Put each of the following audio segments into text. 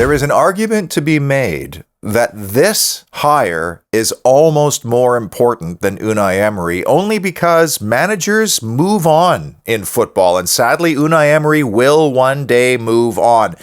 There is an argument to be made that this hire is almost more important than Unai Emery, only because managers move on in football, and sadly Unai Emery will one day move on.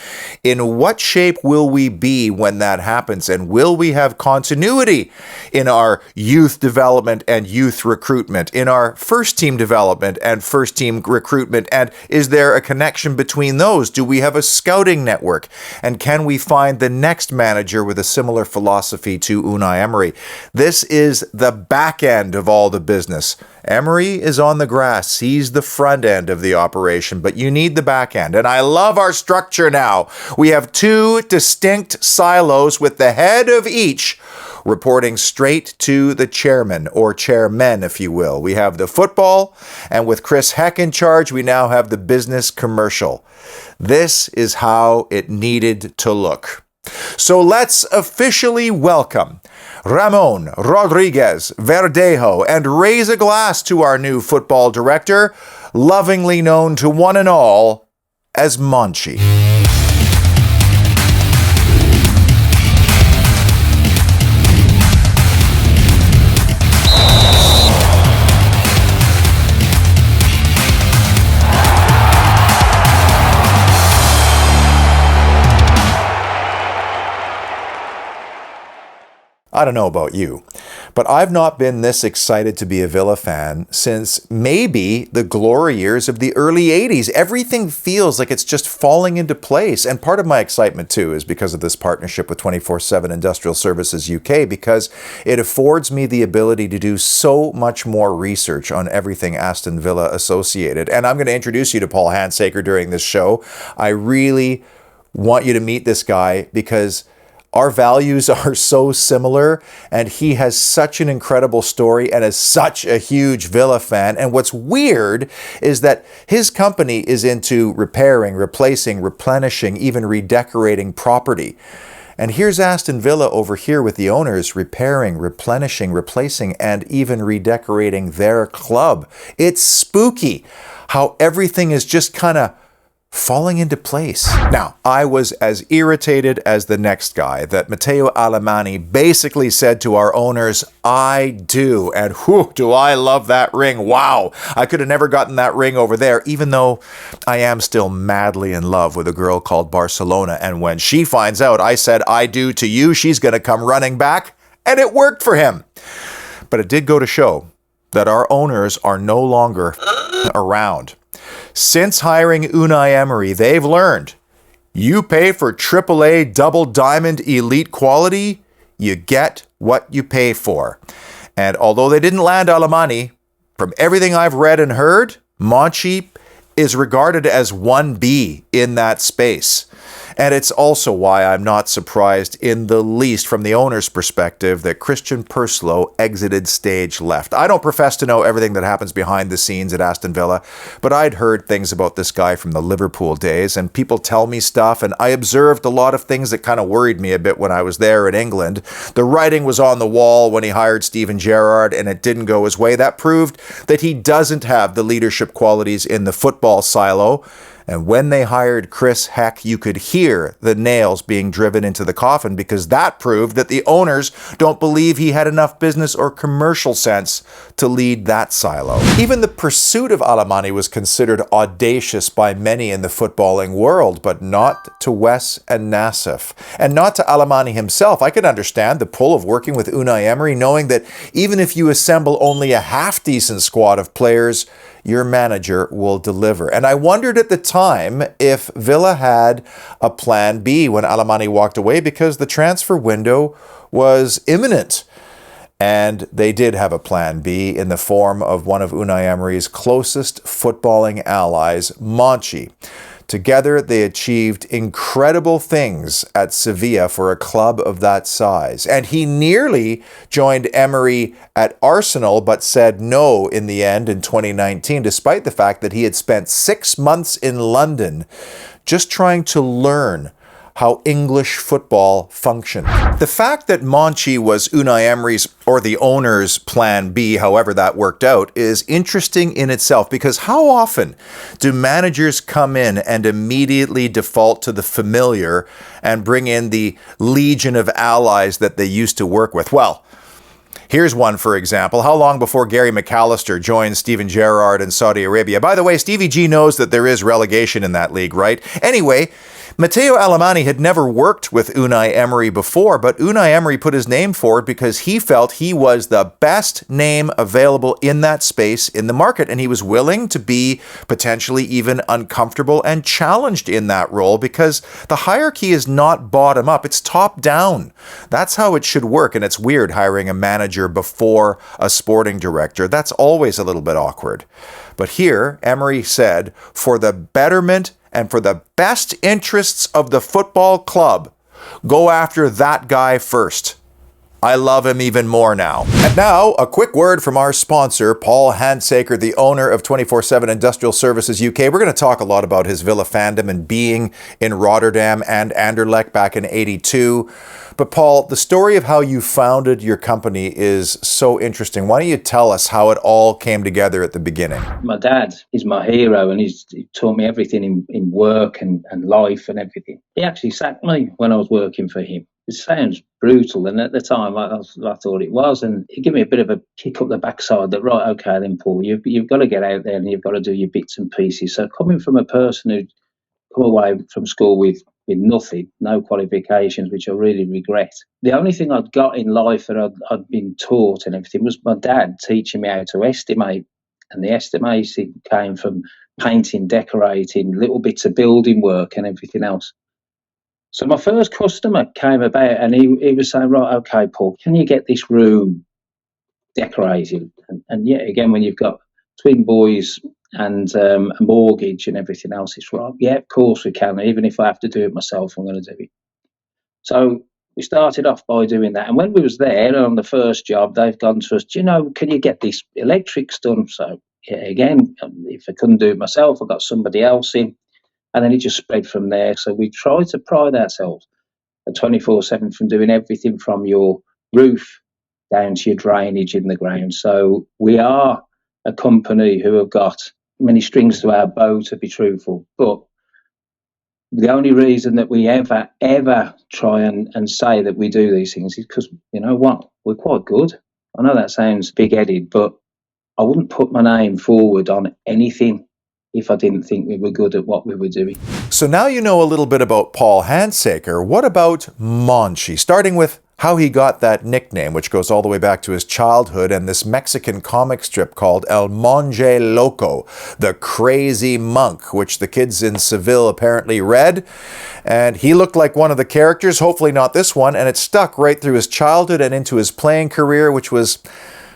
In what shape will we be when that happens, and will we have continuity in our youth development and youth recruitment, in our first team development and first team recruitment, and is there a connection between those? Do we have a scouting network, and can we find the next manager with a similar philosophy to Unai Emery? This is the back end of all the business. Emery is on the grass. He's the front end of the operation, but you need the back end. And I love our structure now. We have two distinct silos with the head of each reporting straight to the chairman, or chairmen, if you will. We have the football, and with Chris Heck in charge, we now have the business commercial. This is how it needed to look. So let's officially welcome Ramon Rodriguez Verdejo and raise a glass to our new football director, lovingly known to one and all as Monchi. I don't know about you, but I've not been this excited to be a Villa fan since maybe the glory years of the early 80s. Everything feels like it's just falling into place. And part of my excitement, too, is because of this partnership with 24/7 Industrial Services UK, because it affords me the ability to do so much more research on everything Aston Villa associated. And I'm going to introduce you to Paul Handsaker during this show. I really want you to meet this guy because our values are so similar, and he has such an incredible story and is such a huge Villa fan. And what's weird is that his company is into repairing, replacing, replenishing, even redecorating property. And here's Aston Villa over here with the owners repairing, replenishing, replacing, and even redecorating their club. It's spooky how everything is just kind of falling into place. Now, I was as irritated as the next guy that Matteo Alemany basically said to our owners, I do. And whew, do I love that ring. Wow. I could have never gotten that ring over there, even though I am still madly in love with a girl called Barcelona. And when she finds out I said I do to you, she's going to come running back. And it worked for him. But it did go to show that our owners are no longer around. Since hiring Unai Emery, they've learned you pay for AAA double diamond elite quality, you get what you pay for. And although they didn't land Alemany, from everything I've read and heard, Monchi is regarded as 1B in that space. And it's also why I'm not surprised in the least from the owner's perspective that Christian Purslow exited stage left. I don't profess to know everything that happens behind the scenes at Aston Villa, but I'd heard things about this guy from the Liverpool days, and people tell me stuff, and I observed a lot of things that kind of worried me a bit when I was there in England. The writing was on the wall when he hired Steven Gerrard, and it didn't go his way. That proved that he doesn't have the leadership qualities in the football silo. And when they hired Chris Heck, you could hear the nails being driven into the coffin, because that proved that the owners don't believe he had enough business or commercial sense to lead that silo. Even the pursuit of Alemany was considered audacious by many in the footballing world, but not to Wes and Nassif. And not to Alemany himself. I could understand the pull of working with Unai Emery, knowing that even if you assemble only a half-decent squad of players, your manager will deliver. And I wondered at the time if Villa had a plan B when Alemany walked away, because the transfer window was imminent. And they did have a plan B in the form of one of Unai Emery's closest footballing allies, Monchi. Together, they achieved incredible things at Sevilla for a club of that size. And he nearly joined Emery at Arsenal, but said no in the end in 2019, despite the fact that he had spent 6 months in London just trying to learn how English football functioned. The fact that Monchi was Unai Emery's, or the owner's, plan B, however that worked out, is interesting in itself, because how often do managers come in and immediately default to the familiar and bring in the legion of allies that they used to work with? Well, here's one, for example. How long before Gary McAllister joined Steven Gerrard in Saudi Arabia? By the way, Stevie G knows that there is relegation in that league, right? Anyway, Matteo Alemany had never worked with Unai Emery before, but Unai Emery put his name forward because he felt he was the best name available in that space in the market, and he was willing to be potentially even uncomfortable and challenged in that role, because the hierarchy is not bottom up, it's top down. That's how it should work, and it's weird hiring a manager before a sporting director. That's always a little bit awkward. But here, Emery said, for the betterment and for the best interests of the football club, go after that guy first. I love him even more now. And now, a quick word from our sponsor, Paul Handsaker, the owner of 24/7 Industrial Services UK. We're going to talk a lot about his Villa fandom and being in Rotterdam and Anderlecht back in '82. But Paul, the story of how you founded your company is so interesting. Why don't you tell us how it all came together at the beginning? My dad is my hero, and he taught me everything in work and life and everything. He actually sacked me when I was working for him. It sounds brutal, and at the time I thought it was, and he gave me a bit of a kick up the backside that, right, okay then, Paul, you've got to get out there and you've got to do your bits and pieces. So coming from a person who'd come away from school with nothing, no qualifications, which I really regret. The only thing I'd got in life that I'd been taught and everything was my dad teaching me how to estimate. And the estimating came from painting, decorating, little bits of building work and everything else. So my first customer came about and he was saying, right, okay, Paul, can you get this room decorated? And yet again, when you've got twin boys and a mortgage and everything else, it's right. Yeah, of course we can. Even if I have to do it myself, I'm going to do it. So we started off by doing that. And when we was there on the first job, they've gone to us, do you know, can you get this electrics done? So yeah, again, if I couldn't do it myself, I got somebody else in. And then it just spread from there. So we try to pride ourselves at 24/7 from doing everything from your roof down to your drainage in the ground. So we are a company who have got many strings to our bow, to be truthful. But the only reason that we ever try and say that we do these things is because, you know what, we're quite good. I know that sounds big-headed, but I wouldn't put my name forward on anything if I didn't think we were good at what we were doing. So now you know a little bit about Paul Handsaker. What about Monchi? Starting with how he got that nickname, which goes all the way back to his childhood and this Mexican comic strip called El Monje Loco, the crazy monk, which the kids in Seville apparently read. And he looked like one of the characters, hopefully not this one, and it stuck right through his childhood and into his playing career, which was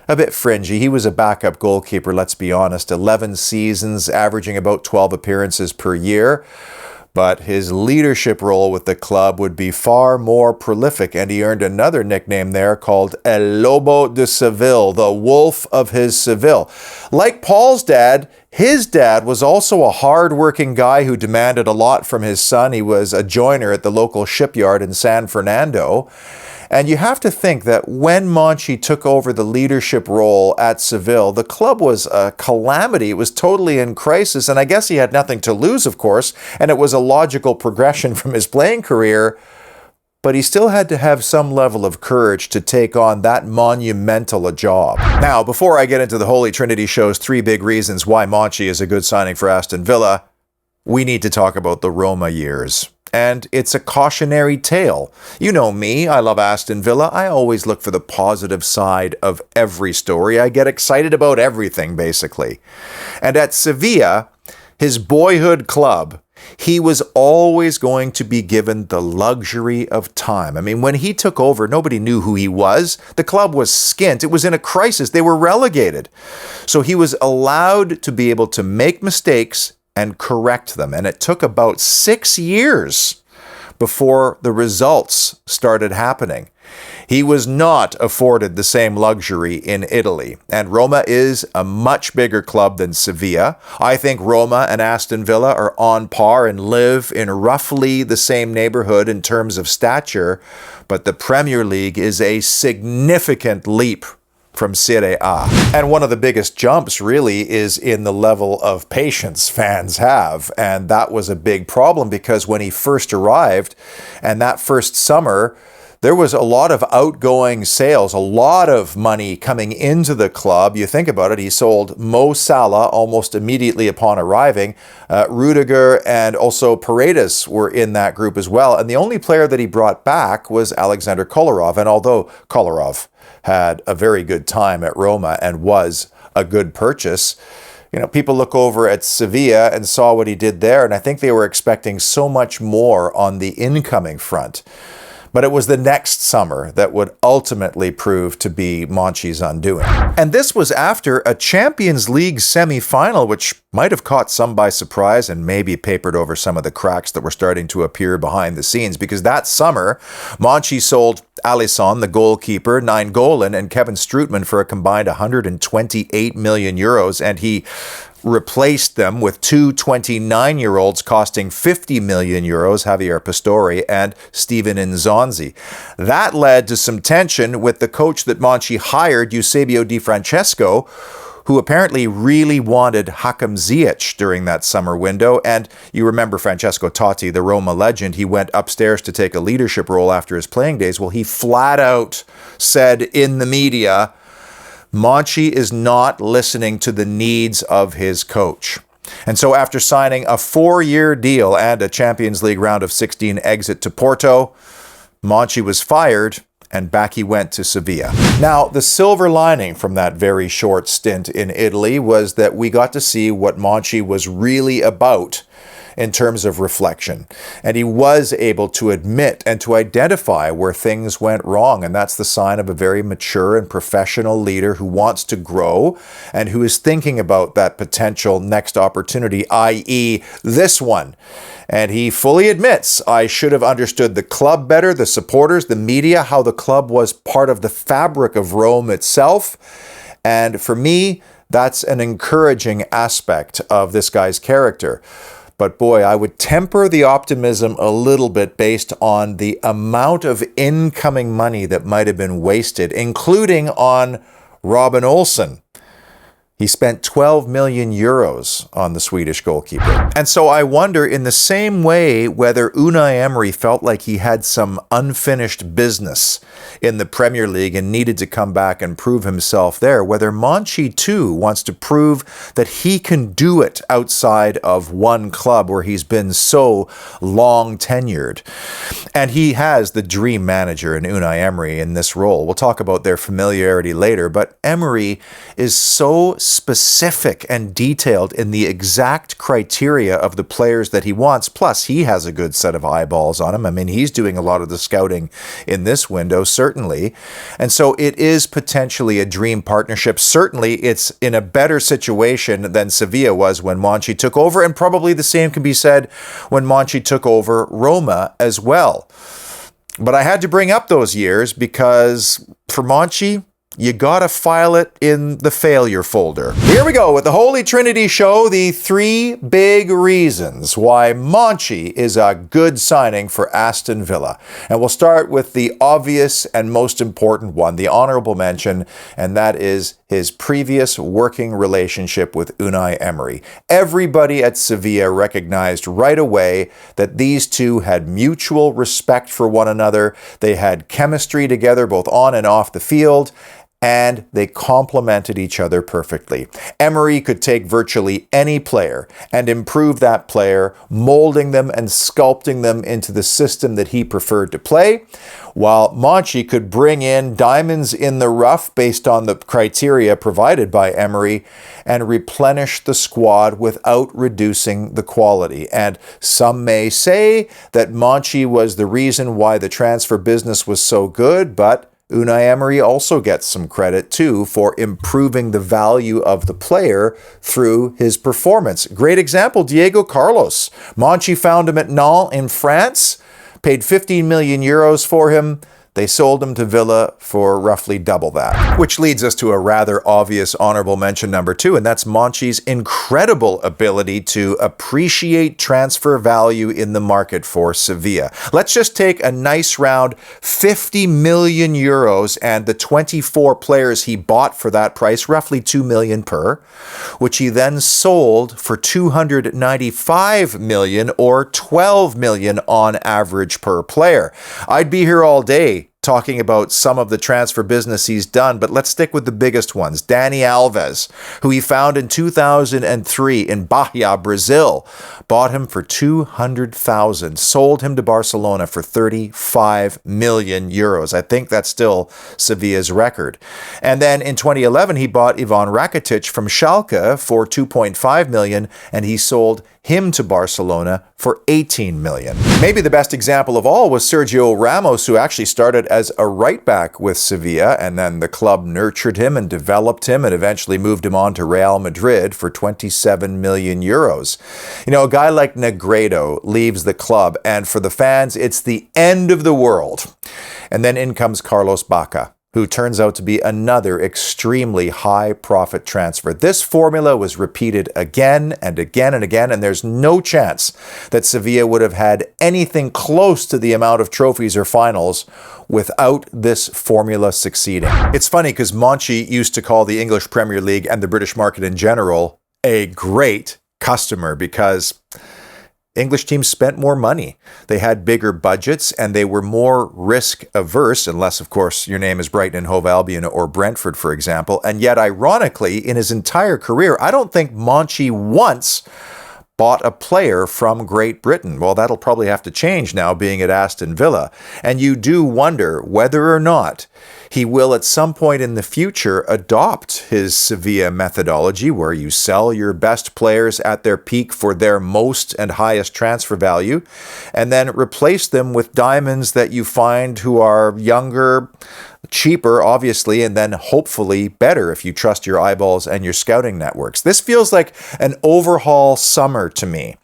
a bit fringy. He was a backup goalkeeper, let's be honest, 11 seasons, averaging about 12 appearances per year. But his leadership role with the club would be far more prolific, and he earned another nickname there called El Lobo de Seville, the Wolf of his Seville. Like Paul's dad, his dad was also a hard-working guy who demanded a lot from his son. He was a joiner at the local shipyard in San Fernando. And you have to think that when Monchi took over the leadership role at Seville, the club was a calamity. It was totally in crisis, and I guess he had nothing to lose, of course, and it was a logical progression from his playing career, but he still had to have some level of courage to take on that monumental a job. Now, before I get into the Holy Trinity show's 3 big reasons why Monchi is a good signing for Aston Villa, we need to talk about the Roma years. And it's a cautionary tale. You know me, I love Aston Villa. I always look for the positive side of every story. I get excited about everything, basically. And at Sevilla, his boyhood club, he was always going to be given the luxury of time. I mean, when he took over, nobody knew who he was. The club was skint. It was in a crisis. They were relegated. So he was allowed to be able to make mistakes and correct them. And it took about 6 years before the results started happening. He was not afforded the same luxury in Italy, and Roma is a much bigger club than Sevilla. I think Roma and Aston Villa are on par and live in roughly the same neighborhood in terms of stature, but the Premier League is a significant leap from Serie A. And one of the biggest jumps really is in the level of patience fans have. And that was a big problem because when he first arrived and that first summer, there was a lot of outgoing sales, a lot of money coming into the club. You think about it, he sold Mo Salah almost immediately upon arriving. Rudiger and also Paredes were in that group as well. And the only player that he brought back was Alexander Kolarov. And although Kolarov had a very good time at Roma and was a good purchase, people look over at Sevilla and saw what he did there. And I think they were expecting so much more on the incoming front. But it was the next summer that would ultimately prove to be Monchi's undoing. And this was after a Champions League semi-final, which might have caught some by surprise and maybe papered over some of the cracks that were starting to appear behind the scenes, because that summer, Monchi sold Alisson, the goalkeeper, Nainggolan, and Kevin Strootman for a combined 128 million euros, and he replaced them with two 29-year-olds costing 50 million euros, Javier Pastore and Steven Nzonzi. That led to some tension with the coach that Monchi hired, Eusebio Di Francesco, who apparently really wanted Hakim Ziyech during that summer window. And you remember Francesco Totti, the Roma legend, he went upstairs to take a leadership role after his playing days. Well, he flat out said in the media, Monchi is not listening to the needs of his coach. And so after signing a 4-year deal and a Champions League round of 16 exit to Porto, Monchi was fired and back he went to Sevilla. Now, the silver lining from that very short stint in Italy was that we got to see what Monchi was really about in terms of reflection. And he was able to admit and to identify where things went wrong. And that's the sign of a very mature and professional leader who wants to grow and who is thinking about that potential next opportunity, i.e. this one. And he fully admits, I should have understood the club better, the supporters, the media, how the club was part of the fabric of Rome itself. And for me, that's an encouraging aspect of this guy's character. But boy, I would temper the optimism a little bit based on the amount of incoming money that might have been wasted, including on Robin Olsen. He spent 12 million euros on the Swedish goalkeeper. And so I wonder, in the same way, whether Unai Emery felt like he had some unfinished business in the Premier League and needed to come back and prove himself there, whether Monchi too wants to prove that he can do it outside of one club where he's been so long tenured. And he has the dream manager in Unai Emery in this role. We'll talk about their familiarity later, but Emery is so specific and detailed in the exact criteria of the players that he wants. Plus, he has a good set of eyeballs on him. I mean, he's doing a lot of the scouting in this window, certainly. And so it is potentially a dream partnership. Certainly, it's in a better situation than Sevilla was when Monchi took over. And probably the same can be said when Monchi took over Roma as well. But I had to bring up those years because for Monchi, you gotta file it in the failure folder. Here we go with the Holy Trinity show, the 3 big reasons why Monchi is a good signing for Aston Villa. And we'll start with the obvious and most important one, the honorable mention, and that is his previous working relationship with Unai Emery. Everybody at Sevilla recognized right away that these two had mutual respect for one another. They had chemistry together, both on and off the field, and they complemented each other perfectly. Emery could take virtually any player and improve that player, molding them and sculpting them into the system that he preferred to play, while Monchi could bring in diamonds in the rough based on the criteria provided by Emery and replenish the squad without reducing the quality. And some may say that Monchi was the reason why the transfer business was so good, but Unai Emery also gets some credit too for improving the value of the player through his performance. Great example, Diego Carlos. Monchi found him at Nantes in France, paid 15 million euros for him. They sold him to Villa for roughly double that. Which leads us to a rather obvious honorable mention number 2, and that's Monchi's incredible ability to appreciate transfer value in the market for Sevilla. Let's just take a nice round 50 million euros and the 24 players he bought for that price, roughly 2 million per, which he then sold for 295 million or 12 million on average per player. I'd be here all day talking about some of the transfer business he's done, but let's stick with the biggest ones. Dani Alves, who he found in 2003 in Bahia, Brazil, bought him for 200,000, sold him to Barcelona for 35 million euros. I think that's still Sevilla's record. And then in 2011, he bought Ivan Rakitic from Schalke for 2.5 million, and he sold him to Barcelona for 18 million. Maybe the best example of all was Sergio Ramos, who actually started as a right back with Sevilla, and then the club nurtured him and developed him and eventually moved him on to Real Madrid for 27 million euros. You know, a guy like Negredo leaves the club, and for the fans, it's the end of the world. And then in comes Carlos Bacca, who turns out to be another extremely high profit transfer. This formula was repeated again and again and again, and there's no chance that Sevilla would have had anything close to the amount of trophies or finals without this formula succeeding. It's funny because Monchi used to call the English Premier League and the British market in general a great customer because English teams spent more money. They had bigger budgets and they were more risk averse, unless, of course, your name is Brighton and Hove Albion or Brentford, for example. And yet, ironically, in his entire career, I don't think Monchi once bought a player from Great Britain. Well, that'll probably have to change now being at Aston Villa. And you do wonder whether or not he will at some point in the future adopt his Sevilla methodology where you sell your best players at their peak for their most and highest transfer value and then replace them with diamonds that you find who are younger, cheaper, obviously, and then hopefully better if you trust your eyeballs and your scouting networks. This feels like an overhaul summer to me.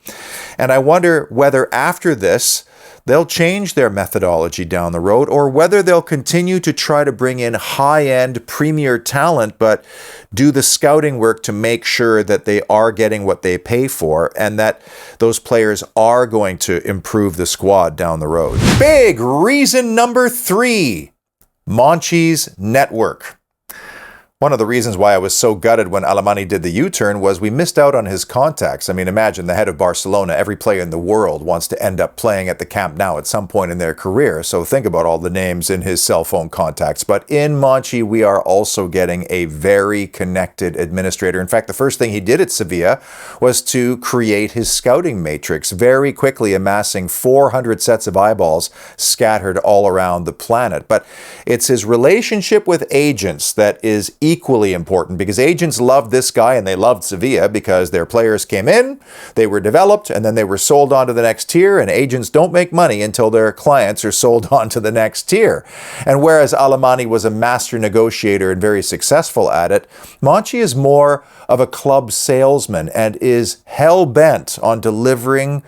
And I wonder whether after this, they'll change their methodology down the road, or whether they'll continue to try to bring in high-end premier talent, but do the scouting work to make sure that they are getting what they pay for and that those players are going to improve the squad down the road. Big reason number 3, Monchi's network. One of the reasons why I was so gutted when Alemany did the U-turn was we missed out on his contacts. I mean, imagine the head of Barcelona, every player in the world wants to end up playing at the Camp Nou at some point in their career. So think about all the names in his cell phone contacts. But in Monchi, we are also getting a very connected administrator. In fact, the first thing he did at Sevilla was to create his scouting matrix, very quickly amassing 400 sets of eyeballs scattered all around the planet. But it's his relationship with agents that is equally important, because agents loved this guy and they loved Sevilla because their players came in, they were developed, and then they were sold on to the next tier, and agents don't make money until their clients are sold on to the next tier. And whereas Alemany was a master negotiator and very successful at it, Monchi is more of a club salesman and is hell-bent on delivering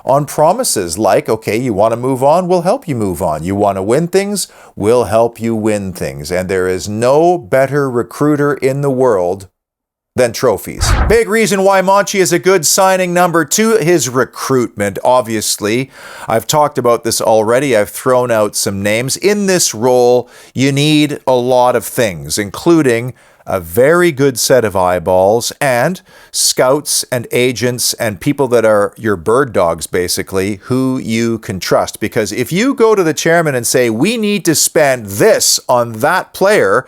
on promises like, okay, you want to move on? We'll help you move on. You want to win things? We'll help you win things. And there is no better recruiter in the world than trophies. Big reason why Monchi is a good signing number 2, his recruitment. Obviously, I've talked about this already. I've thrown out some names. In this role, you need a lot of things, including a very good set of eyeballs and scouts and agents and people that are your bird dogs, basically, who you can trust. Because if you go to the chairman and say, we need to spend this on that player,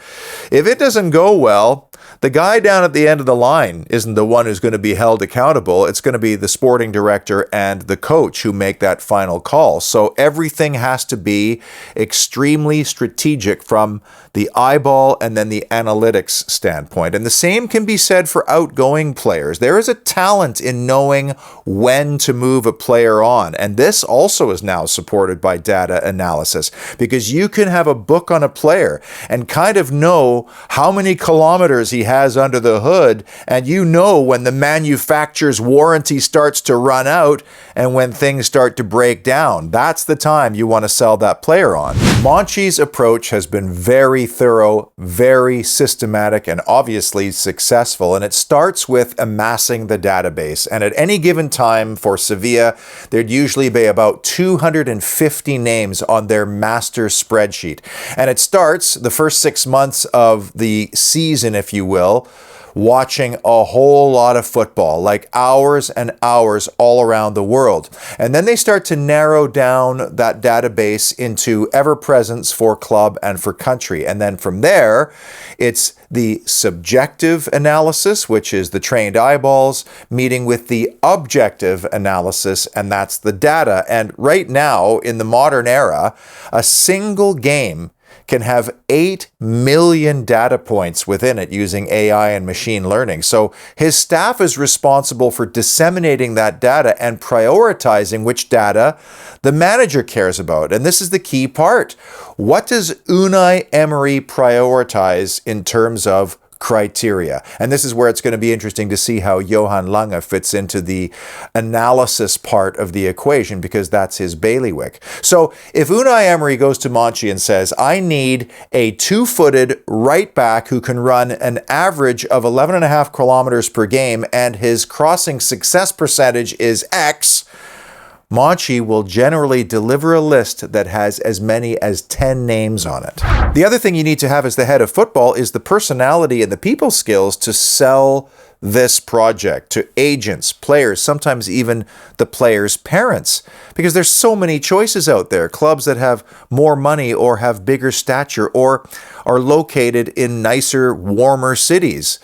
if it doesn't go well, the guy down at the end of the line isn't the one who's going to be held accountable. It's going to be the sporting director and the coach who make that final call. So everything has to be extremely strategic from the eyeball and then the analytics standpoint. And the same can be said for outgoing players. There is a talent in knowing when to move a player on. And this also is now supported by data analysis, because you can have a book on a player and kind of know how many kilometers he has under the hood, and you know when the manufacturer's warranty starts to run out and when things start to break down. That's the time you want to sell that player on. Monchi's approach has been very thorough, very systematic, and obviously successful, and it starts with amassing the database. And at any given time for Sevilla, there'd usually be about 250 names on their master spreadsheet. And it starts the first 6 months of the season, if you will, watching a whole lot of football, like hours and hours all around the world. And then they start to narrow down that database into ever-presence for club and for country. And then from there, it's the subjective analysis, which is the trained eyeballs, meeting with the objective analysis, and that's the data. And right now, in the modern era, a single game can have 8 million data points within it using AI and machine learning. So his staff is responsible for disseminating that data and prioritizing which data the manager cares about. And this is the key part. What does Unai Emery prioritize in terms of criteria? And this is where it's going to be interesting to see how Johan Lange fits into the analysis part of the equation, because that's his bailiwick. So if Unai Emery goes to Monchi and says, I need a 2-footed right back who can run an average of 11.5 kilometers per game and his crossing success percentage is X, Monchi will generally deliver a list that has as many as 10 names on it. The other thing you need to have as the head of football is the personality and the people skills to sell this project to agents, players, sometimes even the players' parents, because there's so many choices out there. Clubs that have more money or have bigger stature or are located in nicer, warmer cities.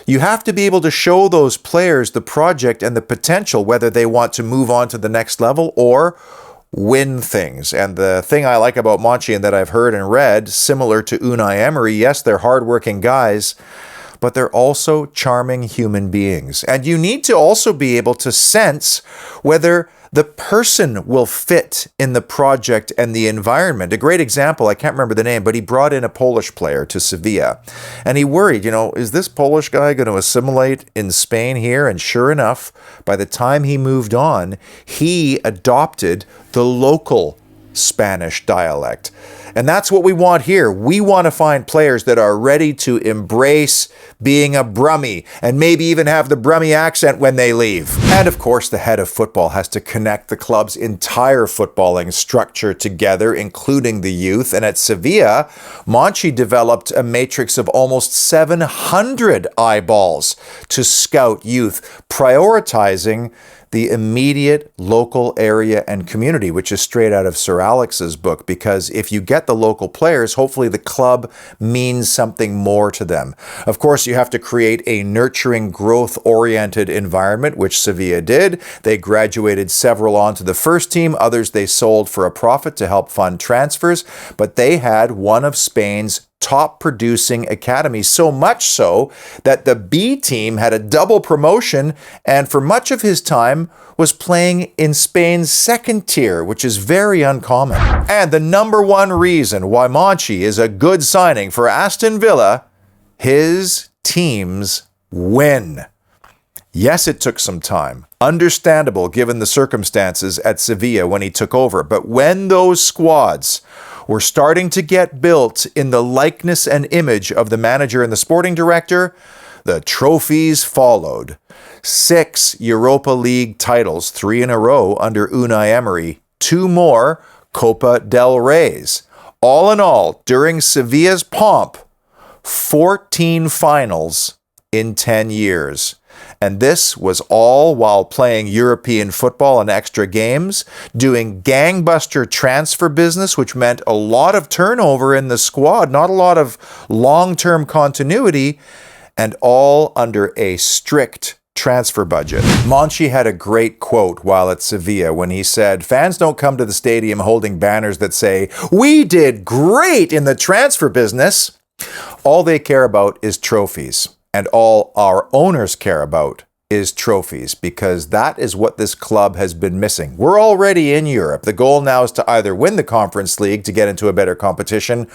You have to be able to show those players the project and the potential, whether they want to move on to the next level or win things. And the thing I like about Monchi and that I've heard and read, similar to Unai Emery, yes, they're hardworking guys, but they're also charming human beings. And you need to also be able to sense whether the person will fit in the project and the environment. A great example, I can't remember the name, but he brought in a Polish player to Sevilla. And he worried, is this Polish guy going to assimilate in Spain here? And sure enough, by the time he moved on, he adopted the local Spanish dialect. And that's what we want here. We want to find players that are ready to embrace being a Brummie and maybe even have the Brummie accent when they leave. And of course, the head of football has to connect the club's entire footballing structure together, including the youth. And at Sevilla, Monchi developed a matrix of almost 700 eyeballs to scout youth, prioritizing the immediate local area and community, which is straight out of Sir Alex's book, because if you get the local players, hopefully the club means something more to them. Of course, you have to create a nurturing, growth-oriented environment, which Sevilla did. They graduated several onto the first team, others they sold for a profit to help fund transfers, but they had one of Spain's top producing academies, so much so that the B team had a double promotion and for much of his time was playing in Spain's second tier, which is very uncommon. And the number one reason why Monchi is a good signing for Aston Villa, his teams win. Yes, it took some time. Understandable given the circumstances at Sevilla when he took over, but when those squads were starting to get built in the likeness and image of the manager and the sporting director, the trophies followed. 6 Europa League titles, 3 in a row under Unai Emery, 2 more Copa del Rey's. All in all, during Sevilla's pomp, 14 finals in 10 years. And this was all while playing European football and extra games, doing gangbuster transfer business, which meant a lot of turnover in the squad, not a lot of long-term continuity, and all under a strict transfer budget. Monchi had a great quote while at Sevilla when he said, "Fans don't come to the stadium holding banners that say, 'We did great in the transfer business.' All they care about is trophies. And all our owners care about is trophies, because that is what this club has been missing. We're already in Europe. The goal now is to either win the Conference League to get into a better competition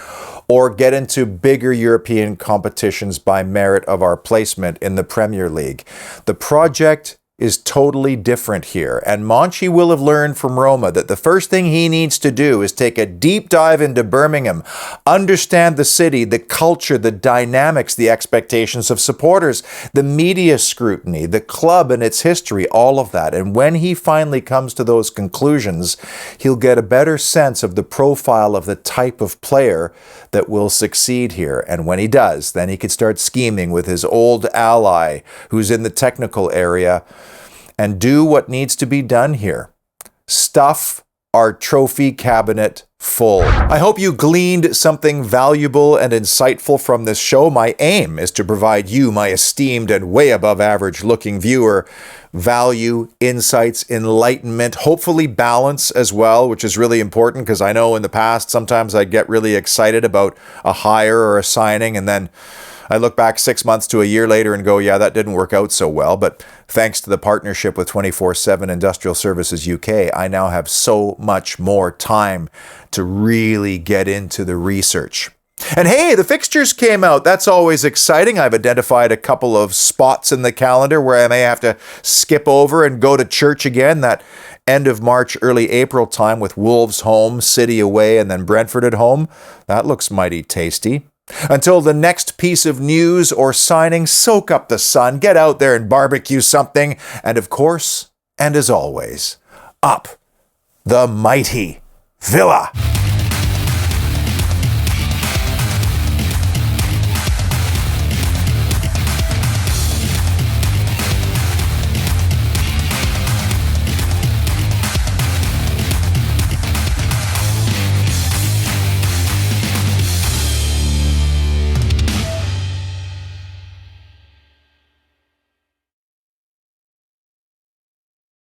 or get into bigger European competitions by merit of our placement in the Premier League. The project is totally different here, and Monchi will have learned from Roma that the first thing he needs to do is take a deep dive into Birmingham, understand the city, the culture, the dynamics, the expectations of supporters, the media scrutiny, the club and its history, all of that. And when he finally comes to those conclusions, he'll get a better sense of the profile of the type of player that will succeed here. And when he does, then he could start scheming with his old ally who's in the technical area and do what needs to be done here. Stuff our trophy cabinet full. I hope you gleaned something valuable and insightful from this show. My aim is to provide you, my esteemed and way above average looking viewer, value, insights, enlightenment, hopefully balance as well, which is really important, because I know in the past sometimes I get really excited about a hire or a signing, and then I look back 6 months to a year later and go, yeah, that didn't work out so well. But thanks to the partnership with 24/7 Industrial Services UK, I now have so much more time to really get into the research. And hey, the fixtures came out. That's always exciting. I've identified a couple of spots in the calendar where I may have to skip over and go to church again. That end of March, early April time with Wolves home, City away, and then Brentford at home. That looks mighty tasty. Until the next piece of news or signing, soak up the sun, get out there and barbecue something, and of course, and as always, up the mighty Villa.